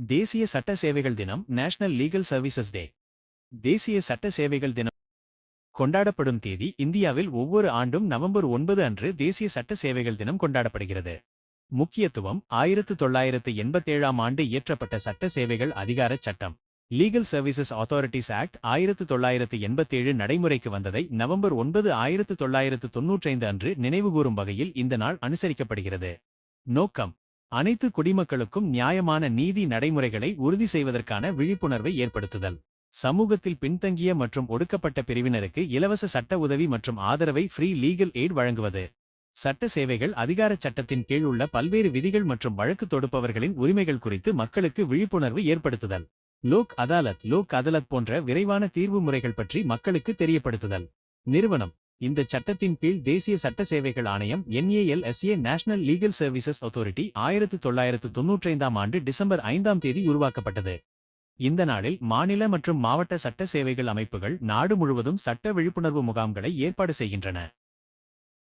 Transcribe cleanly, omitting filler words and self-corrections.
தேசிய சட்ட சேவைகள் தினம் நேஷனல் லீகல் சர்வீசஸ் டே. தேசிய சட்ட சேவைகள் தினம் கொண்டாடப்படும் தேதி இந்தியாவில் ஒவ்வொரு ஆண்டும் நவம்பர் 9 அன்று தேசிய சட்ட சேவைகள் தினம் கொண்டாடப்படுகிறது. முக்கியத்துவம் 1987ஆம் ஆண்டு இயற்றப்பட்ட சட்ட சேவைகள் அதிகாரச் சட்டம் லீகல் சர்வீசஸ் அத்தாரிட்டிஸ் ஆக்ட் 1987 நடைமுறைக்கு வந்ததை நவம்பர் 9 1995 அன்று நினைவுகூரும் வகையில் இந்த நாள் அனுசரிக்கப்படுகிறது. நோக்கம் அனைத்து குடிமக்களுக்கும் நியாயமான நீதி நடைமுறைகளை உறுதி செய்வதற்கான விழிப்புணர்வை ஏற்படுத்துதல். சமூகத்தில் பின்தங்கிய மற்றும் ஒடுக்கப்பட்ட பிரிவினருக்கு இலவச சட்ட உதவி மற்றும் ஆதரவை ஃப்ரீ லீகல் எய்ட் வழங்குவது. சட்ட சேவைகள் அதிகாரச் சட்டத்தின் கீழ் உள்ள பல்வேறு விதிகள் மற்றும் வழக்கு தொடுப்பவர்களின் உரிமைகள் குறித்து மக்களுக்கு விழிப்புணர்வு ஏற்படுத்துதல். லோக் அதாலத் போன்ற விரைவான தீர்வு முறைகள் பற்றி மக்களுக்கு தெரியப்படுத்துதல். நிறுவனம் இந்த சட்டத்தின் கீழ் தேசிய சட்ட சேவைகள் ஆணையம் NALSA national legal services authority 1995ஆம் ஆண்டு டிசம்பர் 5ஆம் தேதி உருவாக்கப்பட்டது. இந்த நாளில் மாநில மற்றும் மாவட்ட சட்ட சேவைகள் அமைப்புகள் நாடு முழுவதும் சட்ட விழிப்புணர்வு முகாம்களை ஏற்பாடு செய்கின்றன.